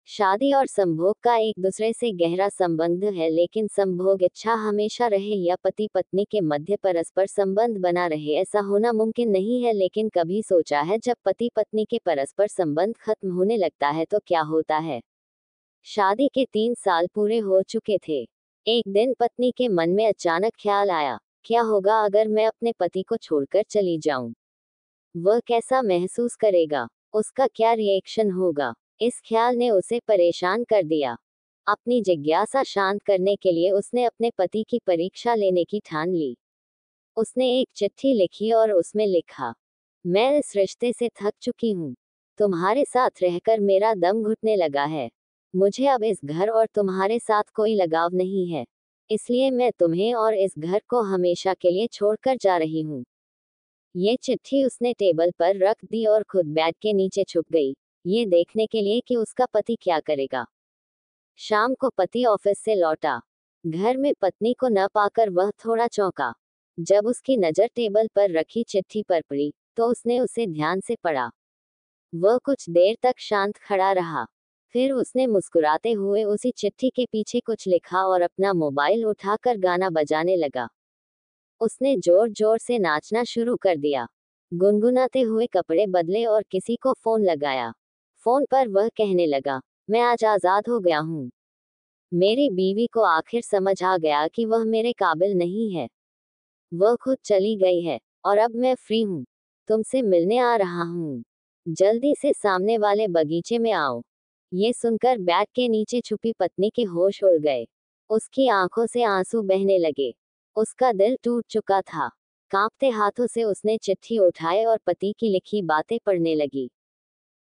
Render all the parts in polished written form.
शादी और संभोग का एक दूसरे से गहरा संबंध है, लेकिन संभोग इच्छा हमेशा रहे या पति पत्नी के मध्य परस्पर संबंध बना रहे, ऐसा होना मुमकिन नहीं है। लेकिन कभी सोचा है, जब पति पत्नी के परस्पर संबंध खत्म होने लगता है तो क्या होता है? शादी के 3 साल पूरे हो चुके थे। एक दिन पत्नी के मन में अचानक ख्याल आया, क्या होगा अगर मैं अपने पति को छोड़कर चली जाऊं? वह कैसा महसूस करेगा? उसका क्या रिएक्शन होगा? इस ख्याल ने उसे परेशान कर दिया। अपनी जिज्ञासा शांत करने के लिए उसने अपने पति की परीक्षा लेने की ठान ली। उसने एक चिट्ठी लिखी और उसमें लिखा, मैं इस रिश्ते से थक चुकी हूँ। तुम्हारे साथ रहकर मेरा दम घुटने लगा है। मुझे अब इस घर और तुम्हारे साथ कोई लगाव नहीं है। इसलिए मैं तुम्हें और इस घर को हमेशा के लिए छोड़कर जा रही हूँ। ये चिट्ठी उसने टेबल पर रख दी और खुद बेड के नीचे छुप गई, ये देखने के लिए कि उसका पति क्या करेगा। शाम को पति ऑफिस से लौटा। घर में पत्नी को न पाकर वह थोड़ा चौंका। जब उसकी नजर टेबल पर रखी चिट्ठी पर पड़ी, तो उसने उसे ध्यान से पढ़ा। वह कुछ देर तक शांत खड़ा रहा। फिर उसने मुस्कुराते हुए उसी चिट्ठी के पीछे कुछ लिखा और अपना मोबाइल उठाकर गाना बजाने लगा। उसने जोर जोर से नाचना शुरू कर दिया। गुनगुनाते हुए कपड़े बदले और किसी को फोन लगाया। फोन पर वह कहने लगा, मैं आज आजाद हो गया हूँ। मेरी बीवी को आखिर समझ आ गया कि वह मेरे काबिल नहीं है। वह खुद चली गई है और अब मैं फ्री हूँ। तुमसे मिलने आ रहा हूँ। जल्दी से सामने वाले बगीचे में आओ। ये सुनकर बैग के नीचे छुपी पत्नी के होश उड़ गए। उसकी आंखों से आंसू बहने लगे। उसका दिल टूट चुका था। कांपते हाथों से उसने चिट्ठी उठाए और पति की लिखी बातें पढ़ने लगी।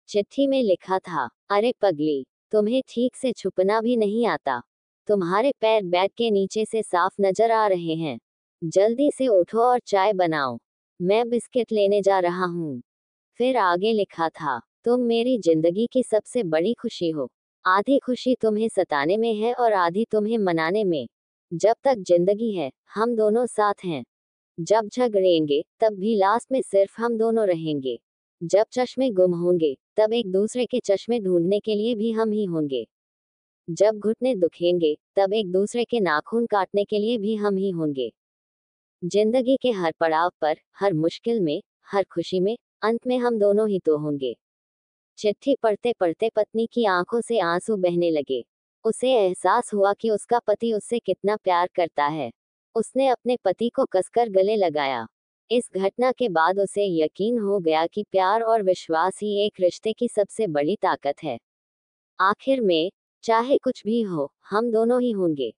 चिट्ठी में लिखा था, अरे पगली, तुम्हें ठीक से छुपना भी नहीं आता। तुम्हारे पैर बेड के नीचे से साफ नजर आ रहे हैं। जल्दी से उठो और चाय बनाओ। मैं बिस्किट लेने जा रहा हूँ। फिर आगे लिखा था, तुम मेरी जिंदगी की सबसे बड़ी खुशी हो। आधी खुशी तुम्हें सताने में है और आधी तुम्हें मनाने में। जब तक जिंदगी है, हम दोनों साथ हैं। जब झगड़ेंगे, तब भी लास्ट में सिर्फ हम दोनों रहेंगे। जब चश्मे गुम होंगे, तब एक दूसरे के चश्मे ढूंढने के लिए भी हम ही होंगे। जब घुटने दुखेंगे, तब एक दूसरे के नाखून काटने के लिए भी हम ही होंगे। जिंदगी के हर पड़ाव पर, हर मुश्किल में, हर खुशी में, अंत में हम दोनों ही तो होंगे। चिट्ठी पढ़ते पढ़ते पत्नी की आंखों से आंसू बहने लगे। उसे एहसास हुआ कि उसका पति उससे कितना प्यार करता है। उसने अपने पति को कसकर गले लगाया। इस घटना के बाद उसे यकीन हो गया कि प्यार और विश्वास ही एक रिश्ते की सबसे बड़ी ताकत है। आखिर में, चाहे कुछ भी हो, हम दोनों ही होंगे।